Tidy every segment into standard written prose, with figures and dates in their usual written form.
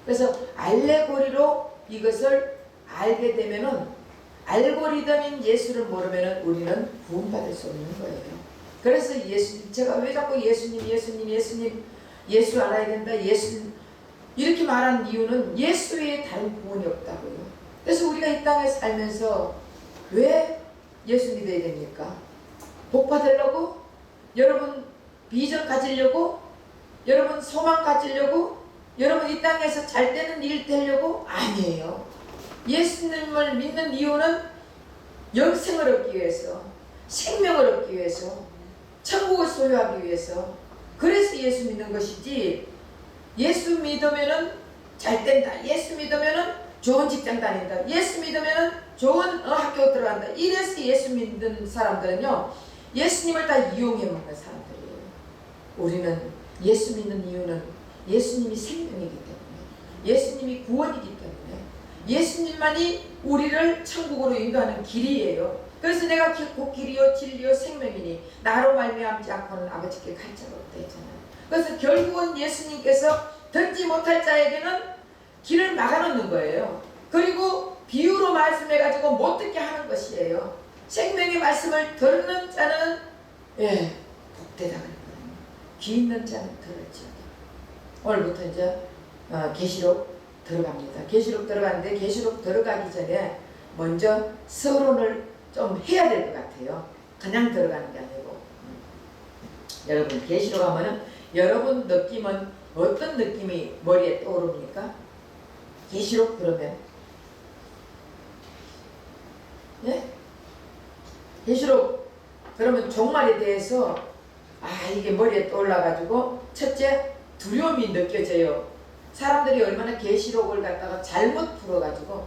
그래서 알레고리로 이것을 알게 되면은, 알고리즘인 예수를 모르면은 우리는 구원받을 수 없는 거예요. 그래서 예수님, 제가 왜 자꾸 예수님 예수 알아야 된다, 예수 이렇게 말한 이유는 예수 외에 다른 구원이 없다고요. 그래서 우리가 이 땅에 살면서 왜 예수 믿어야 됩니까? 복 받으려고? 여러분 비전 가지려고? 여러분 소망 가지려고? 여러분 이 땅에서 잘 되는 일 되려고? 아니에요. 예수님을 믿는 이유는 영생을 얻기 위해서, 생명을 얻기 위해서, 천국을 소유하기 위해서. 그래서 예수 믿는 것이지, 예수 믿으면은 잘 된다, 예수 믿으면은 좋은 직장 다닌다, 예수 믿으면은 좋은 학교 들어간다, 이래서 예수 믿는 사람들은요, 예수님을 다 이용해 먹는 사람들이에요. 우리는 예수 믿는 이유는 예수님이 생명이기 때문에, 예수님이 구원이기 때문에, 예수님만이 우리를 천국으로 인도하는 길이에요. 그래서 내가 곧 길이요 진리요 생명이니 나로 말미암지 않고는 아버지께 갈 자가 없다 했잖아요. 그래서 결국은 예수님께서 듣지 못할 자에게는 길을 막아놓는 거예요. 그리고 비유로 말씀해가지고 못 듣게 하는 것이에요. 생명의 말씀을 듣는 자는 복되다 그랬거든요. 귀 있는 자는 들을지어다. 오늘부터 이제 계시록 들어갑니다. 계시록 들어가는데, 계시록 들어가기 전에 먼저 서론을 좀 해야 될 것 같아요. 그냥 들어가는 게 아니고. 여러분 계시록 하면은 여러분 느낌은 어떤 느낌이 머리에 떠오릅니까? 계시록 그러면, 예? 계시록 그러면 종말에 대해서 이게 머리에 떠올라가지고 첫째 두려움이 느껴져요. 사람들이 얼마나 계시록을 갖다가 잘못 풀어가지고,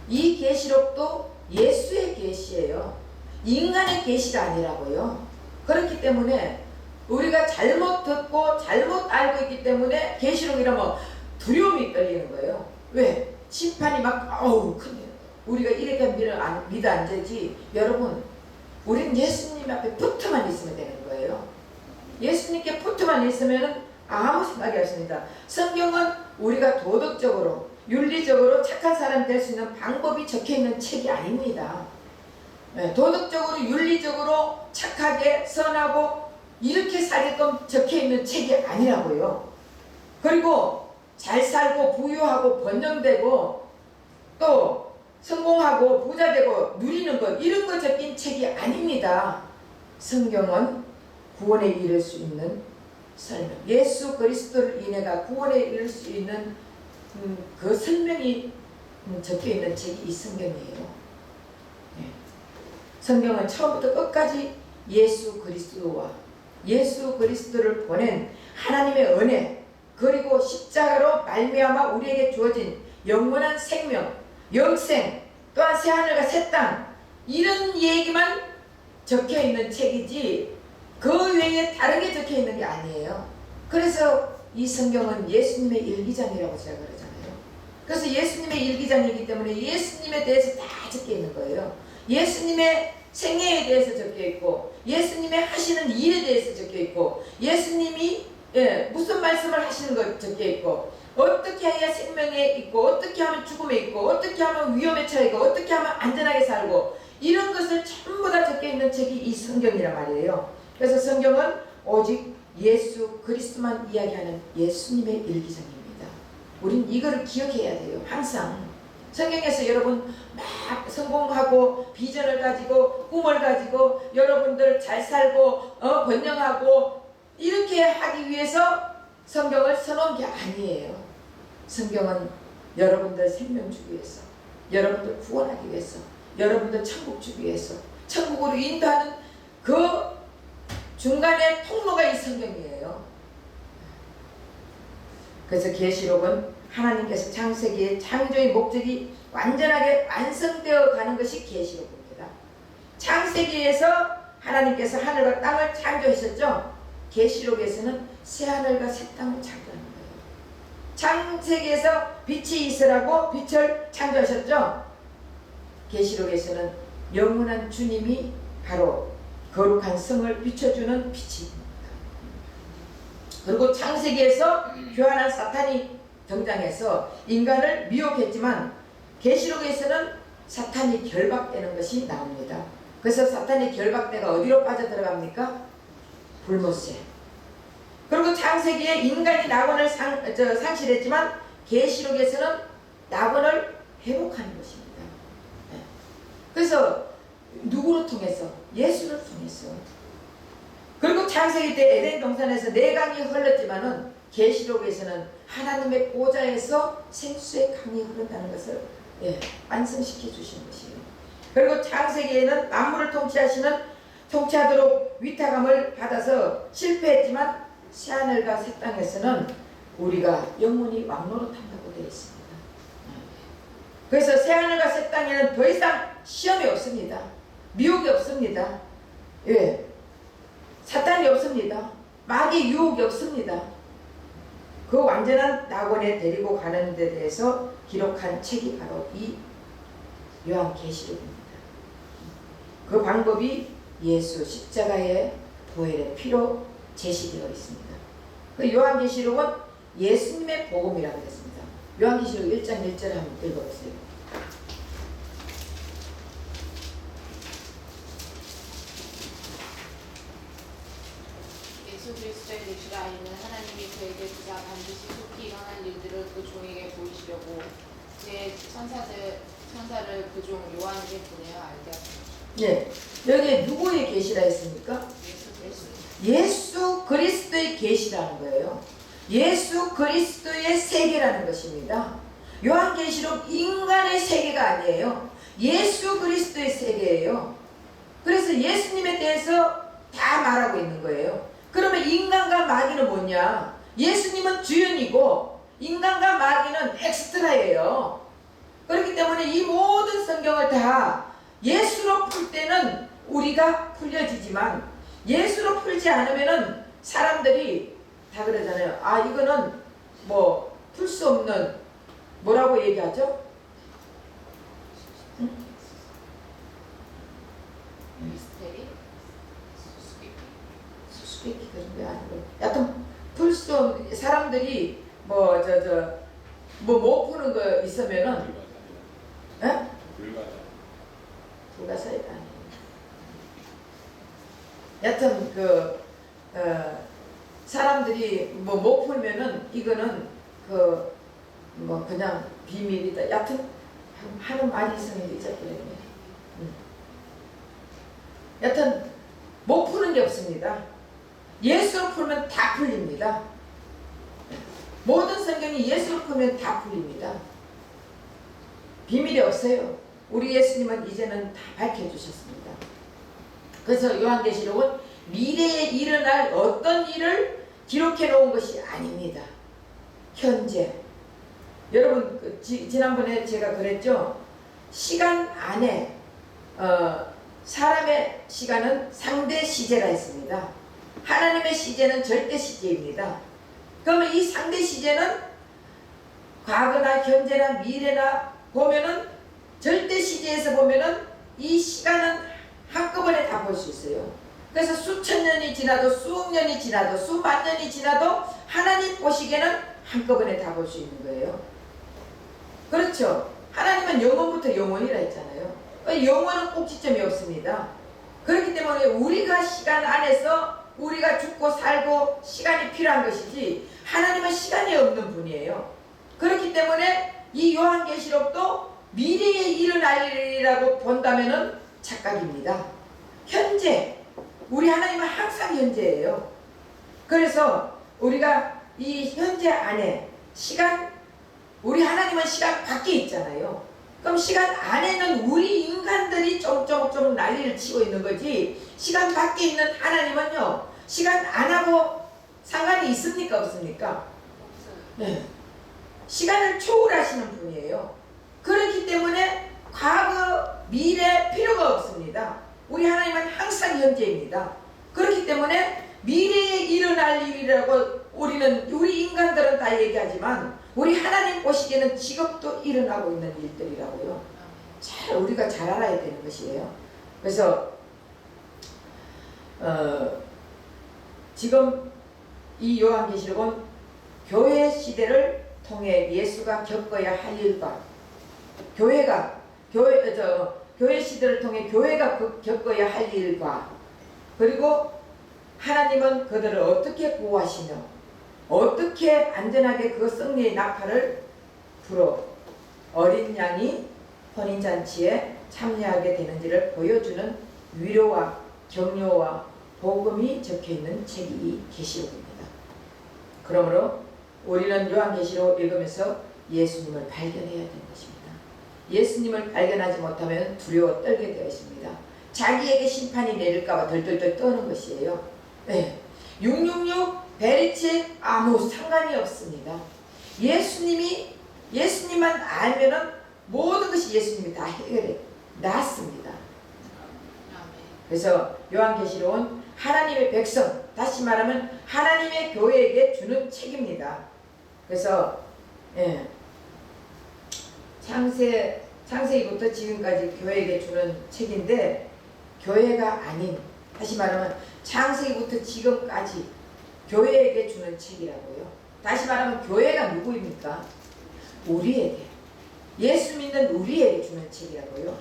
이 계시록도 예수의 계시예요. 인간의 계시가 아니라고요. 그렇기 때문에 우리가 잘못 듣고 잘못 알고 있기 때문에 계시록이라면 두려움이 떨리는 거예요. 왜? 심판이 막 큰일. 우리가 이렇게 믿어 앉아지. 여러분, 우린 예수님 앞에 붙어만 있으면 되는 거예요. 예수님께 붙어만 있으면 아무 생각이 없습니다. 성경은 우리가 도덕적으로, 윤리적으로 착한 사람이 될 수 있는 방법이 적혀있는 책이 아닙니다. 도덕적으로, 윤리적으로 착하게, 선하고 이렇게 살게끔 적혀있는 책이 아니라고요. 그리고 잘 살고 부유하고 번영되고 또 성공하고 부자되고 누리는 것, 이런 거 적힌 책이 아닙니다. 성경은 구원에 이를 수 있는 설명, 예수 그리스도를 인해가 구원에 이를 수 있는 그 설명이 적혀있는 책이 이 성경이에요. 성경은 처음부터 끝까지 예수 그리스도와 예수 그리스도를 보낸 하나님의 은혜, 그리고 십자가로 말미암아 우리에게 주어진 영원한 생명, 영생, 또한 새하늘과 새 땅, 이런 얘기만 적혀있는 책이지 그 외에 다른 게 적혀있는 게 아니에요. 그래서 이 성경은 예수님의 일기장이라고 제가 그러잖아요. 그래서 예수님의 일기장이기 때문에 예수님에 대해서 다 적혀있는 거예요. 예수님의 생애에 대해서 적혀있고, 예수님의 하시는 일에 대해서 적혀있고, 예수님이 무슨 말씀을 하시는 것 적혀있고, 어떻게 해야 생명에 있고, 어떻게 하면 죽음에 있고, 어떻게 하면 위험에 처해있고, 어떻게 하면 안전하게 살고, 이런 것을 전부 다 적혀있는 책이 이 성경이란 말이에요. 그래서 성경은 오직 예수 그리스도만 이야기하는 예수님의 일기장입니다. 우린 이거를 기억해야 돼요. 항상 성경에서 여러분 막 성공하고 비전을 가지고 꿈을 가지고 여러분들 잘 살고 번영하고 이렇게 하기 위해서 성경을 써놓은 게 아니에요. 성경은 여러분들 생명 주기 위해서, 여러분들 구원하기 위해서, 여러분들 천국 주기 위해서, 천국으로 인도하는 그 중간에 통로가 이 성경이에요. 그래서 계시록은 하나님께서 창세기의 창조의 목적이 완전하게 완성되어 가는 것이 계시록입니다. 창세기에서 하나님께서 하늘과 땅을 창조하셨죠. 계시록에서는 새하늘과 새 땅을 창조하는 거예요. 창세기에서 빛이 있으라고 빛을 창조하셨죠. 계시록에서는 영원한 주님이 바로 거룩한 성을 비춰주는 빛입니다. 그리고 창세기에서 교활한 사탄이 등장해서 인간을 미혹했지만 계시록에서는 사탄이 결박되는 것이 나옵니다. 그래서 사탄이 결박대가 어디로 빠져들어갑니까? 불못에. 그리고 창세기에 인간이 낙원을 상실했지만 계시록에서는 낙원을 회복하는 것입니다. 그래서 누구로 통해서? 예수를 통해서. 그리고 창세기 때 에덴 동산에서 네 강이 흘렀지만은 계시록에서는 하나님의 보좌에서 생수의 강이 흐른다는 것을 완성시켜 주신 것이에요. 그리고 창세기에는 만물을 통치하도록 위탁함을 받아서 실패했지만 새하늘과 새 땅에서는 우리가 영원히 왕노릇한다고 되어 있습니다. 그래서 새하늘과 새 땅에는 더 이상 시험이 없습니다. 미혹이 없습니다. 사탄이 없습니다. 마귀 유혹이 없습니다. 그 완전한 낙원에 데리고 가는 데 대해서 기록한 책이 바로 이 요한계시록입니다. 그 방법이 예수 십자가의 보혈의 피로 제시되어 있습니다. 그 요한계시록은 예수님의 복음이라고 했습니다. 요한계시록 1장 1절 한번 읽어보세요. 예수 그리스도의 계시라. 이는 하나님이 그에게 그가 반드시 속히 일어날 일들을 그 종에게 보이시려고 그의 천사를 그 종 요한에게 보내어 알게 하셨습니다. 여기 누구의 계시라 했습니까? 예수 그리스도의 계시라는 거예요. 예수 그리스도의 세계라는 것입니다. 요한계시록 인간의 세계가 아니에요. 예수 그리스도의 세계예요. 그래서 예수님에 대해서 다 말하고 있는 거예요. 그러면 인간과 마귀는 뭐냐? 예수님은 주연이고 인간과 마귀는 엑스트라예요. 그렇기 때문에 이 모든 성경을 다 예수로 풀 때는 우리가 풀려지지만 예수로 풀지 않으면은 사람들이 다 그러잖아요. 아, 이거는 뭐 풀 수 없는 뭐라고 얘기하죠? 미스테리? 수수께끼 그런 게 아니고 여하튼 풀 수 없는 사람들이 뭐 못 푸는 거 있으면은 불가사의가 아니에요. 여하튼 사람들이 뭐 못 풀면은 이거는 뭐 그냥 비밀이다. 여하튼 하는 말이 있었는데 잊어버렸네. 여하튼 못 푸는 게 없습니다. 예수로 풀면 다 풀립니다. 모든 성경이 예수로 풀면 다 풀립니다. 비밀이 없어요. 우리 예수님은 이제는 다 밝혀주셨습니다. 그래서 요한계시록은 미래에 일어날 어떤 일을 기록해 놓은 것이 아닙니다. 현재. 여러분 지난번에 제가 그랬죠. 시간 안에 사람의 시간은 상대 시제가 있습니다. 하나님의 시제는 절대 시제입니다. 그러면 이 상대 시제는 과거나 현재나 미래나 보면은 절대 시제에서 보면은 이 시간은 한꺼번에 다 볼 수 있어요. 그래서 수천 년이 지나도 수억 년이 지나도 수만 년이 지나도 하나님 보시기에는 한꺼번에 다 볼 수 있는 거예요. 그렇죠. 하나님은 영원부터 영원이라 했잖아요. 영원은 꼭지점이 없습니다. 그렇기 때문에 우리가 시간 안에서 우리가 죽고 살고 시간이 필요한 것이지 하나님은 시간이 없는 분이에요. 그렇기 때문에 이 요한계시록도 미래에 일어날 일이라고 본다면은 착각입니다. 현재, 우리 하나님은 항상 현재예요. 그래서 우리가 이 현재 안에 시간, 우리 하나님은 시간 밖에 있잖아요. 그럼 시간 안에는 우리 인간들이 좀 난리를 치고 있는 거지, 시간 밖에 있는 하나님은요, 시간 안 하고 상관이 있습니까? 없습니까? 네. 시간을 초월하시는 분이에요. 그렇기 때문에 과거, 미래 필요가 없습니다. 우리 하나님은 항상 현재입니다. 그렇기 때문에 미래에 일어날 일이라고 우리 인간들은 다 얘기하지만 우리 하나님 보시기에는 지금도 일어나고 있는 일들이라고요. 우리가 잘 알아야 되는 것이에요. 그래서 지금 이 요한계시록은 교회 시대를 통해 예수가 겪어야 할 일과 교회 시대를 통해 교회가 겪어야 할 일과 그리고 하나님은 그들을 어떻게 보호하시며 어떻게 안전하게 그 승리의 나팔을 불어 어린 양이 혼인잔치에 참여하게 되는지를 보여주는 위로와 격려와 복음이 적혀있는 책이 이 계시록입니다. 그러므로 우리는 요한계시록 읽으면서 예수님을 발견해야 되는 것입니다. 예수님을 발견하지 못하면 두려워 떨게 되어 있습니다. 자기에게 심판이 내릴까봐 덜덜덜 떠는 것이에요. 네. 666 베리치 아무 상관이 없습니다. 예수님만 알면은 모든 것이 예수님이 다 해결해 놨습니다. 그래서 요한계시록은 하나님의 백성, 다시 말하면 하나님의 교회에게 주는 책입니다. 그래서 창세기부터 지금까지 교회에게 주는 책인데 교회가 아닌, 다시 말하면 창세기부터 지금까지 교회에게 주는 책이라고요. 다시 말하면 교회가 누구입니까? 우리에게, 예수 믿는 우리에게 주는 책이라고요.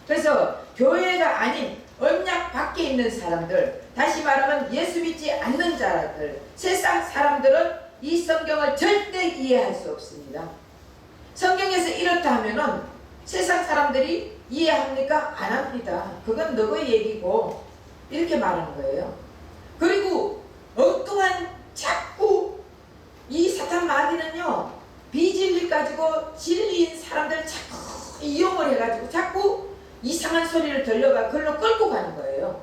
그래서 교회가 아닌 언약 밖에 있는 사람들, 다시 말하면 예수 믿지 않는 자들, 세상 사람들은 이 성경을 절대 이해할 수 없습니다. 성경에서 이렇다 하면은 세상 사람들이 이해합니까? 안 합니다. 그건 너의 얘기고 이렇게 말하는 거예요. 그리고 엉뚱한 자꾸 이 사탄 마귀는요, 비진리 가지고 진리인 사람들을 자꾸 이용을 해가지고 자꾸 이상한 소리를 들려가 글로 끌고 가는 거예요.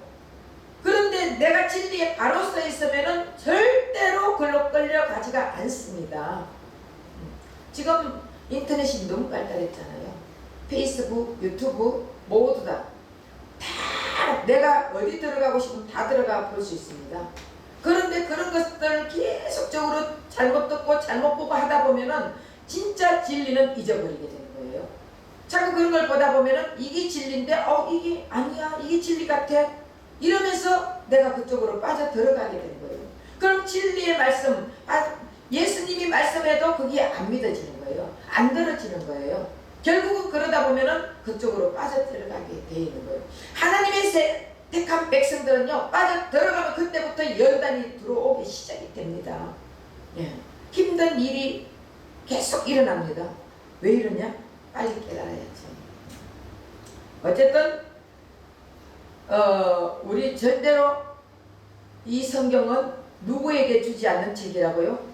그런데 내가 진리에 바로 서 있으면은 절대로 글로 끌려가지가 않습니다. 지금 인터넷이 너무 발달했잖아요. 페이스북, 유튜브 모두 다 내가 어디 들어가고 싶으면 다 들어가 볼 수 있습니다. 그런데 그런 것들을 계속적으로 잘못 듣고 잘못 보고 하다 보면은 진짜 진리는 잊어버리게 되는 거예요. 자꾸 그런 걸 보다 보면은 이게 진리인데 이게 아니야, 이게 진리 같아 이러면서 내가 그쪽으로 빠져 들어가게 되는 거예요. 그럼 진리의 말씀, 예수님이 말씀해도 그게 안 믿어지는 거예요. 안 들어지는 거예요. 결국은 그러다 보면은 그쪽으로 빠져 들어가게 돼 있는 거예요. 하나님의 택한 백성들은요, 빠져 들어가면 그때부터 연단이 들어오기 시작이 됩니다. 힘든 일이 계속 일어납니다. 왜 이러냐? 빨리 깨달아야죠. 어쨌든 우리 절대로 이 성경은 누구에게 주지 않는 책이라고요?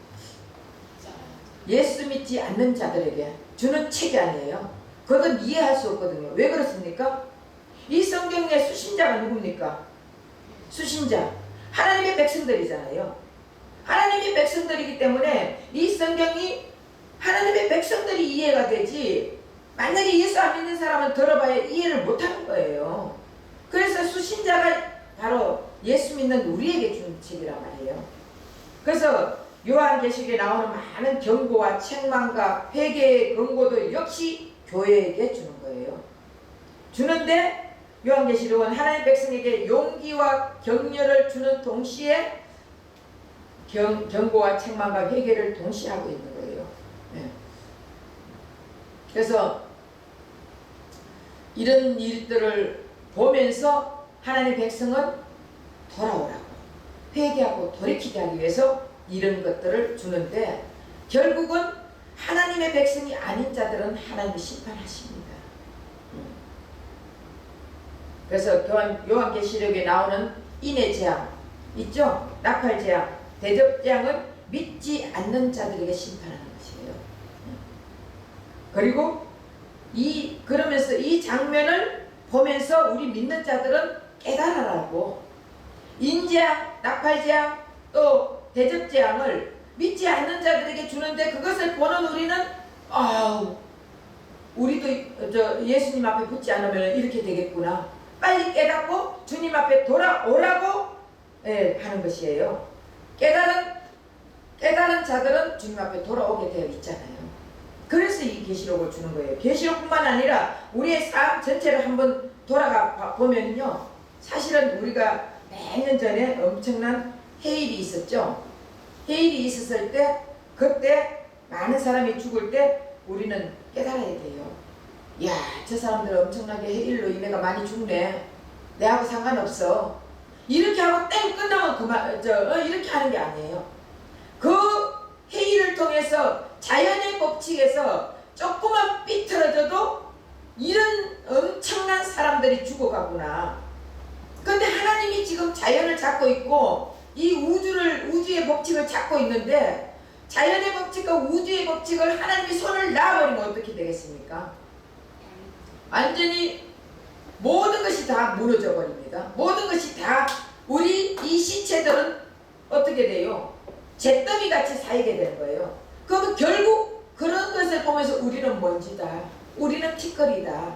예수 믿지 않는 자들에게 주는 책이 아니에요. 그건 이해할 수 없거든요. 왜 그렇습니까? 이 성경의 수신자가 누굽니까? 수신자, 하나님의 백성들이잖아요. 하나님의 백성들이기 때문에 이 성경이 하나님의 백성들이 이해가 되지, 만약에 예수 안 믿는 사람은 들어봐야 이해를 못하는 거예요. 그래서 수신자가 바로 예수 믿는 우리에게 주는 책이란 말이에요. 그래서 요한계시록에 나오는 많은 경고와 책망과 회개의 권고도 역시 교회에게 주는 거예요. 주는데 요한계시록은 하나님의 백성에게 용기와 격려를 주는 동시에 경고와 책망과 회개를 동시에 하고 있는 거예요. 그래서 이런 일들을 보면서 하나님의 백성은 돌아오라고, 회개하고 돌이키게 하기 위해서 이런 것들을 주는데, 결국은 하나님의 백성이 아닌 자들은 하나님이 심판하십니다. 그래서 요한계시록에 나오는 인의 재앙 있죠? 나팔 재앙, 대접 재앙은 믿지 않는 자들에게 심판하는 것이에요. 그리고 그러면서 이 장면을 보면서 우리 믿는 자들은 깨달아라고, 인재앙, 나팔재앙, 또 대접재앙을 믿지 않는 자들에게 주는데, 그것을 보는 우리는 우리도 예수님 앞에 붙지 않으면 이렇게 되겠구나, 빨리 깨닫고 주님 앞에 돌아오라고 하는 것이에요. 깨달은 자들은 주님 앞에 돌아오게 되어 있잖아요. 그래서 이 계시록을 주는 거예요. 계시록뿐만 아니라 우리의 삶 전체를 한번 돌아가 보면요, 사실은 우리가 몇 년 전에 엄청난 해일이 있었죠. 해일이 있었을 때 그때 많은 사람이 죽을 때 우리는 깨달아야 돼요. 야, 저 사람들 엄청나게 해일로 인해가 많이 죽네. 내하고 상관없어. 이렇게 하고 땡 끝나면 그만 이렇게 하는 게 아니에요. 그 해일을 통해서 자연의 법칙에서 조금만 삐뚤어져도 이런 엄청난 사람들이 죽어가구나. 근데 하나님이 지금 자연을 잡고 있고 이 우주의 법칙을 잡고 있는데 자연의 법칙과 우주의 법칙을 하나님이 손을 놔버리면 어떻게 되겠습니까? 완전히 모든 것이 다 무너져 버립니다. 모든 것이 다 우리 이 시체들은 어떻게 돼요? 잿더미 같이 쌓이게 되는 거예요. 그럼 결국 그런 것을 보면서 우리는 먼지다. 우리는 티끌이다.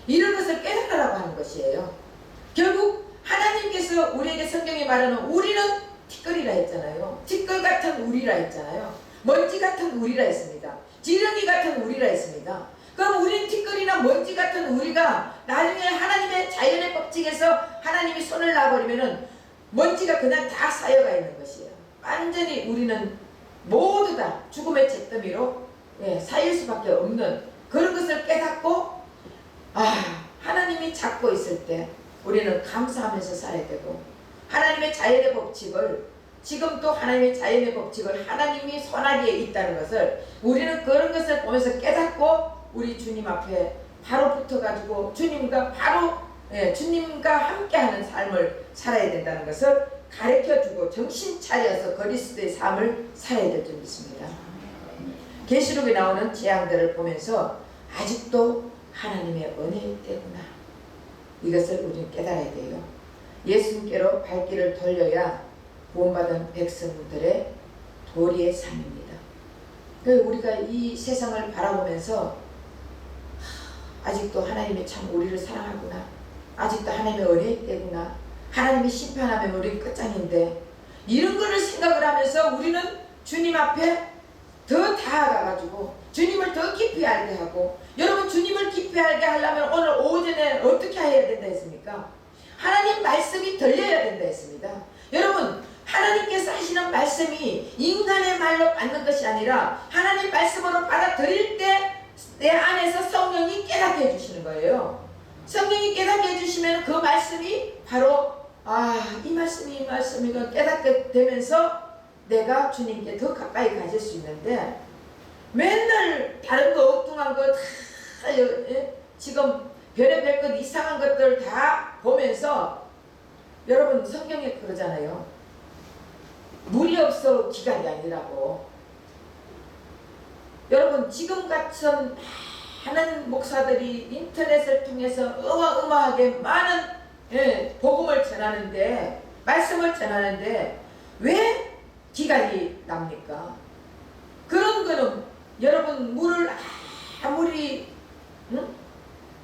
이런 것을 깨달으라고 하는 것이에요. 결국 하나님께서 우리에게 성경에 말하는 우리는 티끌이라 했잖아요. 티끌 같은 우리라 했잖아요. 먼지 같은 우리라 했습니다. 지렁이 같은 우리라 했습니다. 그럼 우린 티끌이나 먼지 같은 우리가 나중에 하나님의 자연의 법칙에서 하나님이 손을 놔버리면은 먼지가 그냥 다 쌓여가 있는 것이에요. 완전히 우리는 모두 다 죽음의 잿더미로 쌓일 수밖에 없는 그런 것을 깨닫고 하나님이 잡고 있을 때 우리는 감사하면서 살아야 되고 하나님의 자연의 법칙을 지금 또 하나님의 자연의 법칙을 하나님이 손아귀에 있다는 것을 우리는 그런 것을 보면서 깨닫고 우리 주님 앞에 바로 붙어가지고 주님과 함께하는 삶을 살아야 된다는 것을 가르쳐주고 정신 차려서 그리스도의 삶을 살아야 될 줄 믿습니다. 계시록에 나오는 재앙들을 보면서 아직도 하나님의 은혜의 때구나. 이것을 우리는 깨달아야 돼요. 예수님께로 발길을 돌려야 구원받은 백성들의 도리의 삶입니다. 우리가 이 세상을 바라보면서 아직도 하나님이 참 우리를 사랑하구나. 아직도 하나님의 은혜의 때구나. 하나님이 심판하면 우리는 끝장인데 이런 거를 생각을 하면서 우리는 주님 앞에 더 다가가가지고 주님을 더 깊이 알게 하고 여러분 주님을 깊이 알게 하려면 오늘 오전에 어떻게 해야 된다 했습니까? 하나님 말씀이 들려야 된다 했습니다. 여러분 하나님께서 하시는 말씀이 인간의 말로 받는 것이 아니라 하나님 말씀으로 받아들일 때 내 안에서 성령이 깨닫게 해주시는 거예요. 성령이 깨닫게 해주시면 그 말씀이 바로 이 말씀이가 깨닫게 되면서 내가 주님께 더 가까이 가질 수 있는데 맨날 다른 거 엉뚱한 거 다 지금 별의별 것 이상한 것들 다 보면서 여러분 성경에 그러잖아요. 물이 없어 기갈이 아니라고. 여러분 지금 같은 많은 목사들이 인터넷을 통해서 어마어마하게 많은 복음을 전하는데 말씀을 전하는데 왜 기갈이 납니까? 그런 거는 여러분 물을 아무리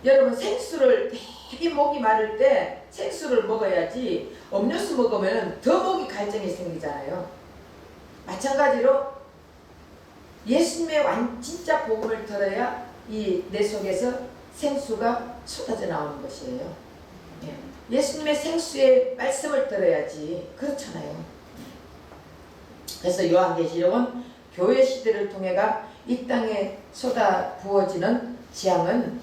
여러분 생수를 되게 목이 마를 때 생수를 먹어야지 음료수 먹으면 더 목이 갈증이 생기잖아요. 마찬가지로 예수님의 진짜 복음을 들어야 이 내 속에서 생수가 쏟아져 나오는 것이에요. 예수님의 생수의 말씀을 들어야지. 그렇잖아요. 그래서 요한계시록은 교회 시대를 통해가 이 땅에 쏟아 부어지는 재앙은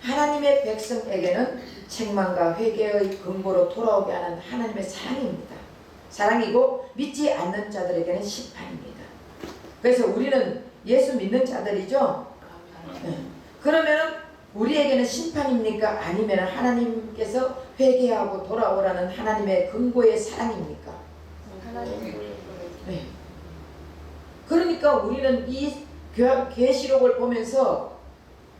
하나님의 백성에게는 책망과 회개의 근거로 돌아오게 하는 하나님의 사랑입니다. 사랑이고 믿지 않는 자들에게는 심판입니다. 그래서 우리는 예수 믿는 자들이죠. 그러면 우리에게는 심판입니까? 아니면 하나님께서 회개하고 돌아오라는 하나님의 근거의 사랑입니까? 네. 그러니까 우리는 이 계시록을 보면서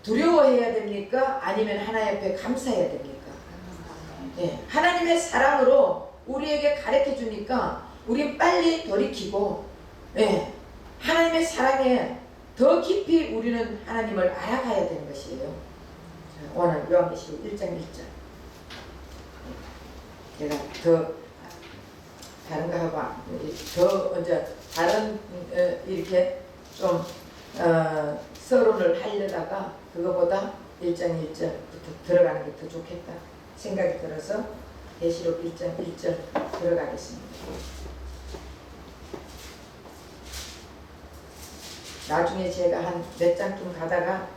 두려워해야 됩니까? 아니면 하나님 앞에 감사해야 됩니까? 네. 하나님의 사랑으로 우리에게 가르쳐 주니까 우리 빨리 돌이키고 하나님의 사랑에 더 깊이 우리는 하나님을 알아가야 되는 것이에요. 오늘 요한계시록 1장 1절 제가 더 다른 거 하고 더 이제 다른 이렇게 좀 서론을 하려다가 그거보다 1장 1절부터 들어가는 게 더 좋겠다 생각이 들어서 계시록 1장 1절 들어가겠습니다. 나중에 제가 한 몇 장쯤 가다가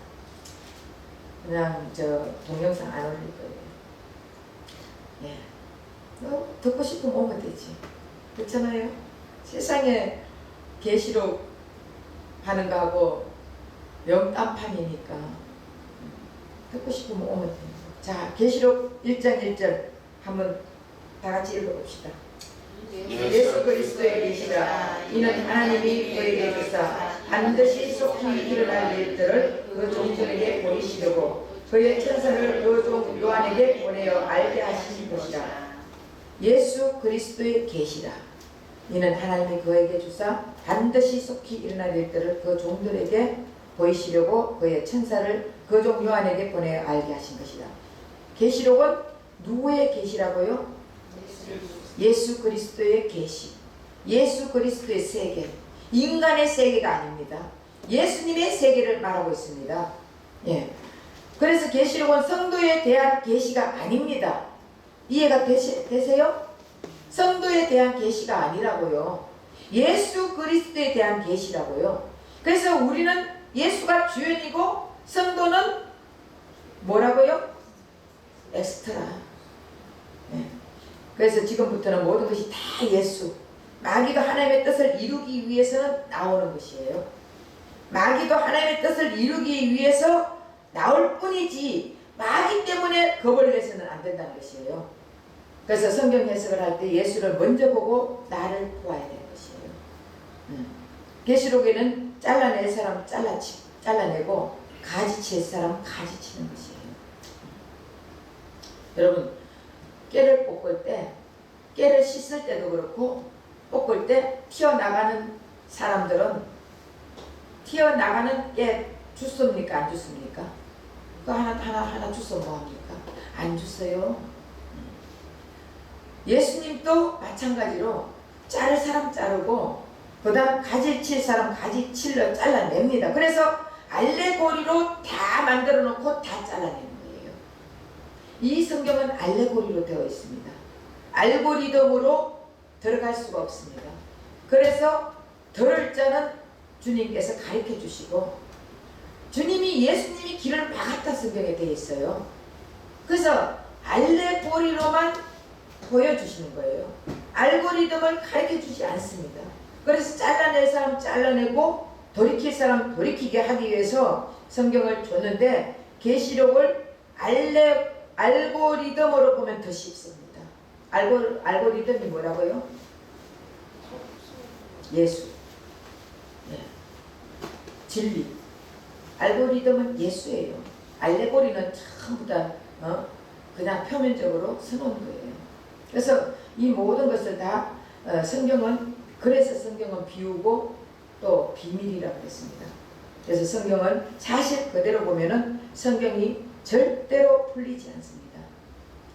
그냥 저 동영상 안 올릴 거예요. 예. 너 듣고 싶으면 오면 되지. 그렇잖아요. 세상에 계시록 하는 거하고 영딴판이니까 듣고 싶으면 오면 돼요. 자, 계시록 1장 1절 한번 다 같이 읽어봅시다. 예수 그리스도의 계시라. 이는 하나님이 그에게 주사 반드시 속히 일어날 일들을 그 종들에게 보이시려고 그의 천사를 그 종 요한에게 보내어 알게 하신 것이라. 예수 그리스도의 계시라. 이는 하나님이 그에게 주사 반드시 속히 일어날 일들을 그 종들에게 보이시려고 그의 천사를 그 종 요한에게 보내어 알게 하신 것이라. 계시록은 누구의 계시라고요? 예수 그리스도의 계시. 예수 그리스도의 세계. 인간의 세계가 아닙니다. 예수님의 세계를 말하고 있습니다. 예. 그래서 계시록은 성도에 대한 계시가 아닙니다. 이해가 되세요? 성도에 대한 계시가 아니라고요. 예수 그리스도에 대한 계시라고요. 그래서 우리는 예수가 주연이고 성도는 뭐라고요? 엑스트라. 예. 그래서 지금부터는 모든 것이 다 예수. 마귀도 하나님의 뜻을 이루기 위해서는 나오는 것이에요. 마귀도 하나님의 뜻을 이루기 위해서 나올 뿐이지 마귀 때문에 겁을 내서는 안 된다는 것이에요. 그래서 성경 해석을 할 때 예수를 먼저 보고 나를 보아야 되는 것이에요. 계시록에는 잘라낼 사람 잘라내고 가지칠 사람 가지치는 것이에요. 여러분, 깨를 볶을 때, 깨를 씻을 때도 그렇고 볶을 때 튀어나가는 사람들은 튀어나가는 깨 주습니까? 안 주습니까? 그 하나 주서 뭐합니까? 안 주어요. 예수님도 마찬가지로 자를 사람 자르고 그 다음 가지칠 사람 가지칠러 잘라냅니다. 그래서 알레고리로 다 만들어 놓고 다 잘라내는 거예요. 이 성경은 알레고리로 되어 있습니다. 알고리즘으로 들어갈 수가 없습니다. 그래서 들을 자는 주님께서 가르쳐 주시고 예수님이 길을 막았다 성경에 되어 있어요. 그래서 알레고리로만 보여주시는 거예요. 알고리즘을 가르쳐 주지 않습니다. 그래서 잘라낼 사람 잘라내고 돌이킬 사람 돌이키게 하기 위해서 성경을 줬는데 계시록을 알고리즘으로 보면 더 쉽습니다. 알고리즘이 뭐라고요? 예수. 네. 진리. 알고리즘은 예수예요. 알레고리는 전부 다 그냥 표면적으로 써놓은 거예요. 그래서 이 모든 것을 다 성경은 그래서 성경은 비우고 또 비밀이라고 했습니다. 그래서 성경은 사실 그대로 보면은 성경이 절대로 풀리지 않습니다.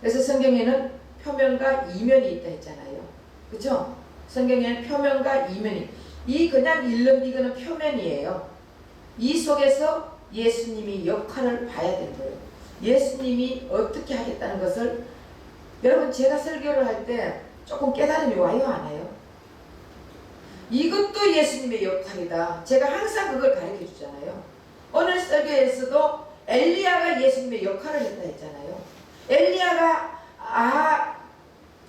그래서 성경에는 표면과 이면이 있다 했잖아요. 그렇죠? 성경에는 표면과 이면이 이 그냥 읽는 이거는 표면이에요. 이 속에서 예수님이 역할을 봐야 되는 거예요. 예수님이 어떻게 하겠다는 것을 여러분 제가 설교를 할 때 조금 깨달음이 와요 안 와요? 이것도 예수님의 역할이다. 제가 항상 그걸 가르쳐 주잖아요. 오늘 설교에서도 엘리야가 예수님의 역할을 했다 했잖아요. 엘리야가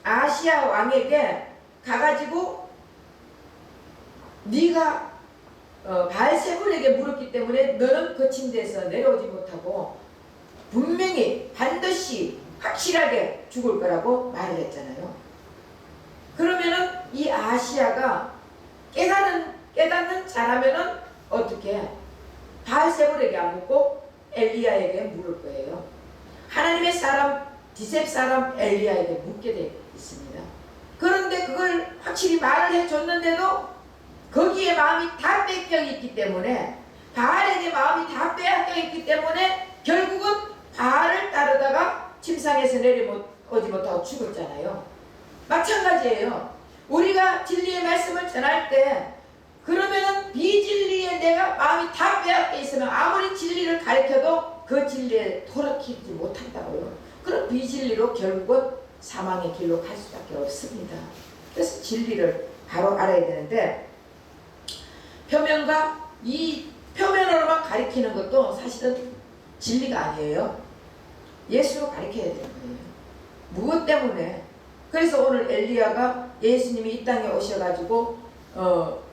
아시아 왕에게 가가지고 네가 바알세불에게 물었기 때문에 너는 거친 데서 내려오지 못하고 분명히 반드시 확실하게 죽을 거라고 말을 했잖아요. 그러면은 이 아시아가 깨닫는 자라면은 어떻게 바알세불에게 안 묻고 엘리야에게 물을 거예요. 하나님의 사람 디셉 사람 엘리야에게 묻게 되어 있습니다. 그런데 그걸 확실히 말을 해줬는데도 거기에 마음이 다 뺏겨 있기 때문에 바알에게 마음이 다 빼앗겨 있기 때문에 결국은 바알을 따르다가 침상에서 내려오지 못하고 죽었잖아요. 마찬가지예요. 우리가 진리의 말씀을 전할 때 그러면은 비진리에 내가 마음이 다 빼앗겨 있으면 아무리 진리를 가르쳐도 그 진리에 돌이키지 못한다고요. 그럼 비진리로 결국은 사망의 길로 갈 수밖에 없습니다. 그래서 진리를 바로 알아야 되는데 표면과 이 표면으로만 가리키는 것도 사실은 진리가 아니에요. 예수로 가리켜야 되는 거예요. 무엇 때문에? 그래서 오늘 엘리야가 예수님이 이 땅에 오셔가지고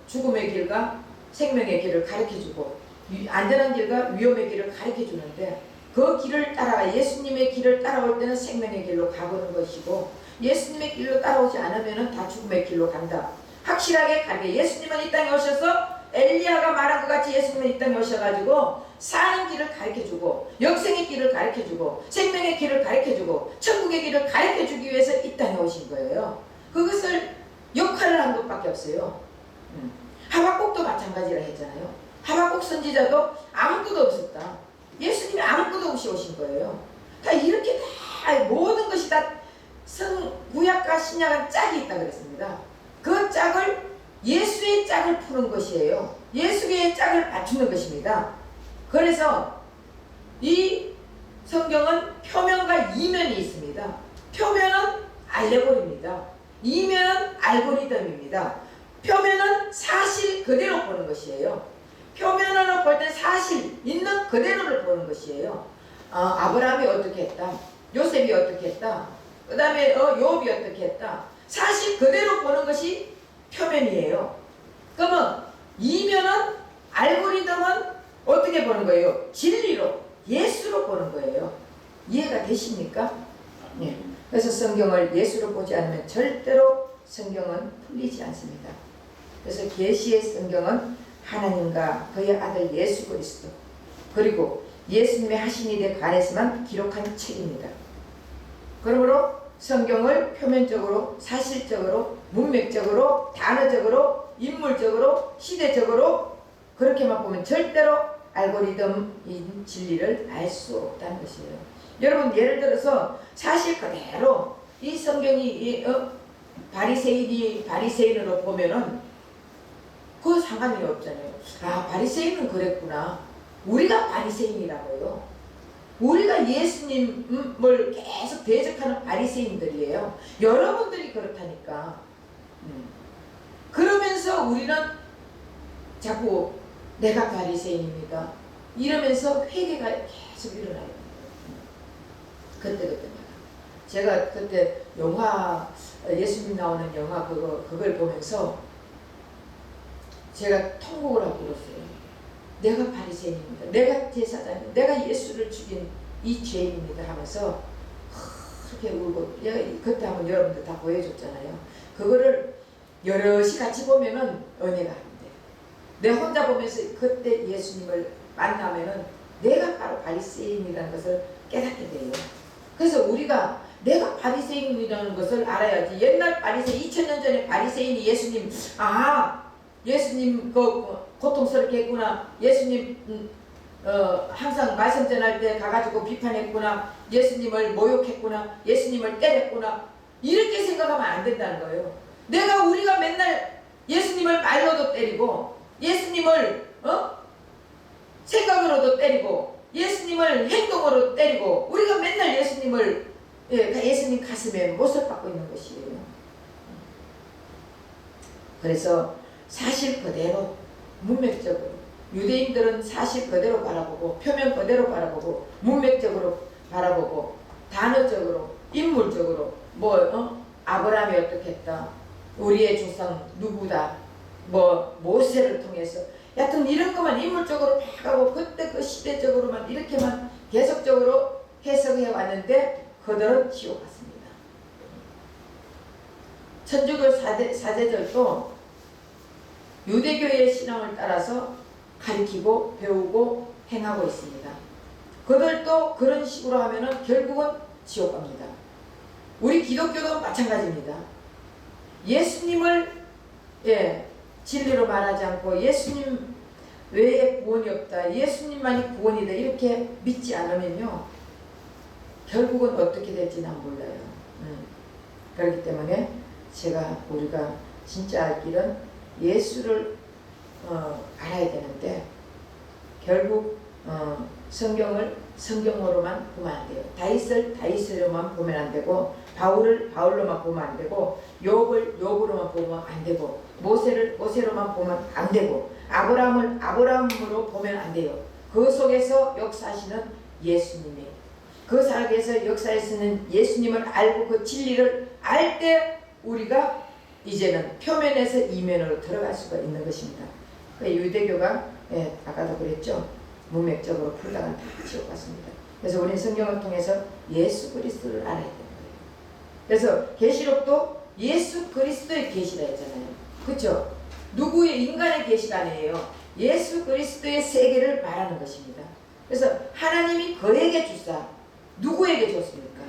죽음의 길과 생명의 길을 가르쳐주고 안전한 길과 위험의 길을 가르쳐주는데, 그 길을 따라가 예수님의 길을 따라올 때는 생명의 길로 가보는 것이고, 예수님의 길로 따라오지 않으면 다 죽음의 길로 간다. 확실하게 가게. 예수님은 이 땅에 오셔서 엘리야가 말한 것 같이 예수님은 이 땅에 오셔가지고 사는 길을 가르쳐주고, 역생의 길을 가르쳐주고, 생명의 길을 가르쳐주고, 천국의 길을 가르쳐주기 위해서 이 땅에 오신 거예요. 그것을 역할을 한 것밖에 없어요. 하박국도 마찬가지라 했잖아요. 하박국 선지자도 아무것도 없었다. 예수님이 아무것도 없이 오신 거예요. 그러니까 이렇게 다 모든 것이 다 구약과 신약은 짝이 있다 그랬습니다. 그 짝을, 예수의 짝을 푸는 것이에요. 예수의 짝을 맞추는 것입니다. 그래서 이 성경은 표면과 이면이 있습니다. 표면은 알레고리입니다. 이면은 알고리즘입니다. 표면은 사실 그대로 보는 것이에요. 표면으로 볼 때 사실 있는 그대로를 보는 것이에요. 아브라함이 어떻게 했다, 요셉이 어떻게 했다, 그 다음에 요업이 어떻게 했다, 사실 그대로 보는 것이 표면이에요. 그러면 이면은, 알고리즘은 어떻게 보는 거예요? 진리로, 예수로 보는 거예요. 이해가 되십니까? 네. 그래서 성경을 예수로 보지 않으면 절대로 성경은 풀리지 않습니다. 그래서 계시의 성경은 하나님과 그의 아들 예수 그리스도, 그리고 예수님의 하신 일에 관해서만 기록한 책입니다. 그러므로 성경을 표면적으로, 사실적으로, 문맥적으로, 단어적으로, 인물적으로, 시대적으로 그렇게만 보면 절대로 알고리즘인 진리를 알 수 없다는 것이에요. 여러분, 예를 들어서 사실 그대로 이 성경이 바리새인으로 보면은 그 상관이 없잖아요. 바리새인은 그랬구나. 우리가 바리새인이라고요. 우리가 예수님을 계속 대적하는 바리새인들이에요. 여러분들이 그렇다니까. 그러면서 우리는 자꾸 내가 바리새인입니다 이러면서 회개가 계속 일어나요. 그때마다. 제가 그때 영화, 예수님 나오는 영화 그걸 보면서 제가 통곡을 하고 울었어요. 내가 바리새인입니다. 내가 제사장입니다. 내가 예수를 죽인 이 죄인입니다 하면서 그렇게 울고, 그때 한번 여러분들 다 보여줬잖아요. 그거를 여럿이 같이 보면은 은혜가 안 돼. 내가 혼자 보면서 그때 예수님을 만나면은 내가 바로 바리새인이라는 것을 깨닫게 돼요. 그래서 우리가 내가 바리새인이라는 것을 알아야지. 옛날 바리새인, 2000년 전에 바리새인이 예수님, 예수님 고통스럽게 했구나, 예수님 항상 말씀 전할 때 가가지고 비판했구나, 예수님을 모욕했구나, 예수님을 때렸구나, 이렇게 생각하면 안 된다는 거예요. 우리가 맨날 예수님을 말로도 때리고, 예수님을 생각으로도 때리고, 예수님을 행동으로 때리고, 우리가 맨날 예수님 가슴에 못을 박고 있는 것이에요. 그래서 사실 그대로, 문맥적으로, 유대인들은 사실 그대로 바라보고, 표면 그대로 바라보고, 문맥적으로 바라보고, 단어적으로, 인물적으로, 아브라함이 어떻게 했다, 우리의 조상 누구다, 모세를 통해서, 여튼 이런 것만 인물적으로 파가고, 그때 그 시대적으로만 이렇게만 계속적으로 해석해 왔는데, 그들은 지옥 같습니다. 천주교 사제들도 유대교의 신앙을 따라서 가르치고 배우고 행하고 있습니다. 그들도 그런 식으로 하면은 결국은 지옥 갑니다. 우리 기독교도 마찬가지입니다. 예수님을 진리로 말하지 않고 예수님 외에 구원이 없다, 예수님만이 구원이다 이렇게 믿지 않으면요, 결국은 어떻게 될지 난 몰라요. 그렇기 때문에 우리가 진짜 알 길은 예수를 알아야 되는데, 결국 성경을 성경으로만 보면 안 돼요. 다윗을 다윗으로만 보면 안 되고, 바울을 바울로만 보면 안 되고, 욥을 욥으로만 보면 안 되고, 모세를 모세로만 보면 안 되고, 아브라함을 아브라함으로 보면 안 돼요. 그 속에서 역사하시는 예수님이, 그 속에서 역사하시는 예수님을 알고 그 진리를 알 때 우리가 이제는 표면에서 이면으로 들어갈 수가 있는 것입니다. 그 유대교가 아까도 그랬죠. 문맥적으로 풀다가 다 지옥 갔습니다. 그래서 우리는 성경을 통해서 예수 그리스도를 알아야 되는 거예요. 그래서 계시록도 예수 그리스도의 계시라 했잖아요. 그렇죠? 누구의 인간의 계시가 아니에요. 예수 그리스도의 세계를 말하는 것입니다. 그래서 하나님이 그에게 주사 누구에게 줬습니까?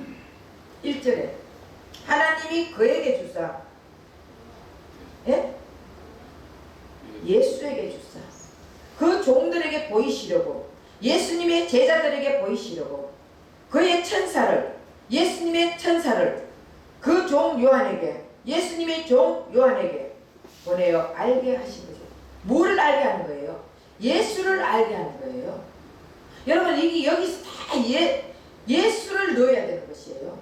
1절에 하나님이 그에게 주사 예수에게 주사 그 종들에게 보이시려고, 예수님의 제자들에게 보이시려고 그의 천사를, 예수님의 천사를 그 종 요한에게, 예수님의 종 요한에게 보내어 알게 하신 거죠. 뭐를 알게 하는 거예요? 예수를 알게 하는 거예요. 여러분 이게 여기서 다 예수를 넣어야 되는 것이에요.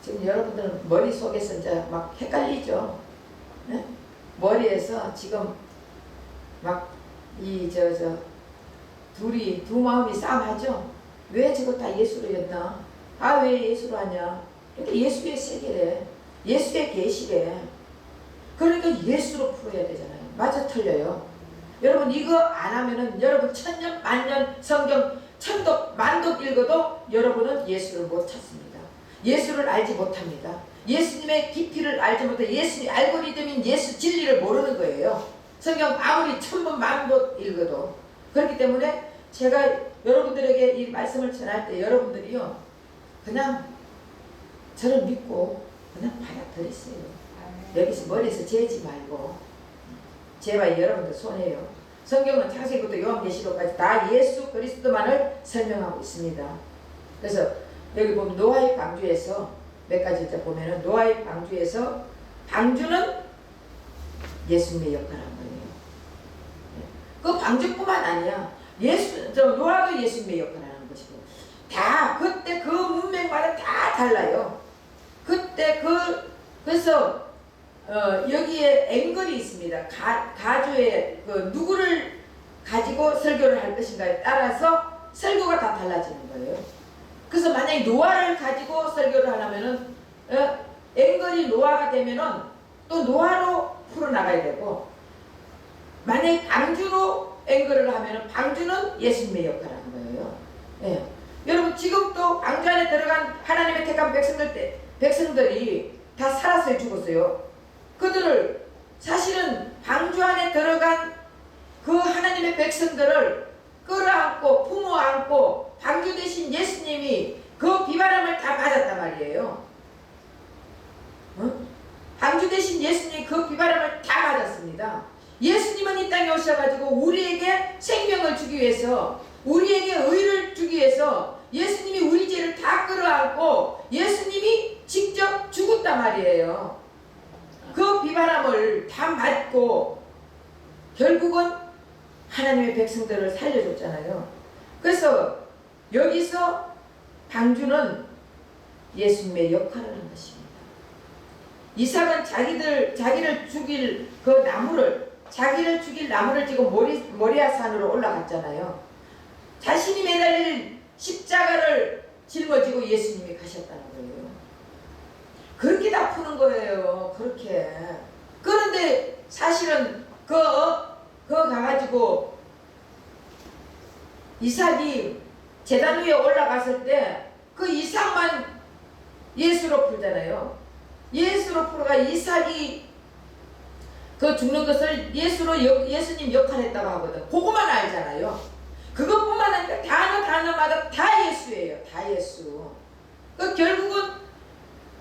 지금 여러분들은 머릿속에서 이제 막 헷갈리죠. 네? 머리에서 지금 막 두 마음이 싸움하죠. 왜 저거 다 예수로 였나? 아, 왜 예수로 하냐? 그러니까 예수의 세계래. 예수의 계시래. 그러니까 예수로 풀어야 되잖아요. 맞아, 틀려요. 여러분 이거 안 하면은 여러분 천년 만년 성경 천독 만독 읽어도 여러분은 예수를 못 찾습니다. 예수를 알지 못합니다. 예수님의 깊이를 알지 못해 예수님 알고리즘인 예수 진리를 모르는 거예요. 성경 아무리 천번 만번 읽어도. 그렇기 때문에 제가 여러분들에게 이 말씀을 전할 때 여러분들이요 그냥 저를 믿고 그냥 받아들이세요. 여기서 머리에서 재지 말고 제발 여러분들 손해요. 성경은 창세기부터 요한계시록까지 다 예수 그리스도만을 설명하고 있습니다. 그래서 여기 보면 노아의 방주에서 몇 가지 보면은 노아의 방주에서 방주는 예수님의 역할을 한 거예요. 그 방주뿐만 아니야. 노아도 예수님의 역할을 하는 것이고 다 그때 그 문맥마다 다 달라요. 그때 그래서 여기에 앵글이 있습니다. 가주에 누구를 가지고 설교를 할 것인가에 따라서 설교가 다 달라지는 거예요. 그래서 만약에 노아를 가지고 설교를 하려면은 앵글이 노아가 되면은 또 노아로 풀어나가야 되고, 만약에 방주로 앵글을 하면은 방주는 예수님의 역할을 하는 거예요. 예. 여러분 지금 또 방주 안에 들어간 하나님의 택한 백성들이 다 살았어요, 죽었어요. 그들을 사실은 방주 안에 들어간 그 하나님의 백성들을 끌어안고 품어안고 방주 대신 예수님이 그 비바람을 다 맞았단 말이에요. 방주 대신 예수님이 그 비바람을 다 맞았습니다. 예수님은 이 땅에 오셔가지고 우리에게 생명을 주기 위해서, 우리에게 의를 주기 위해서 예수님이 우리 죄를 다 끌어안고 예수님이 직접 죽었단 말이에요. 그 비바람을 다 맞고 결국은 하나님의 백성들을 살려줬잖아요. 그래서 여기서 방주는 예수님의 역할을 한 것입니다. 이삭은 자기를 죽일 그 나무를, 자기를 죽일 나무를 지고 모리아 산으로 올라갔잖아요. 자신이 매달릴 십자가를 짊어지고 예수님이 가셨다는 거예요. 그렇게 다 푸는 거예요. 그렇게. 그런데 사실은 그거 가가지고 이삭이 제단 위에 올라갔을 때 그 이삭만 예수로 풀잖아요. 예수로 풀어가 이삭이 그 죽는 것을 예수님 역할했다고 하거든. 그거만 알잖아요. 그것뿐만 아니라 단어마다 다 예수예요. 다 예수. 결국은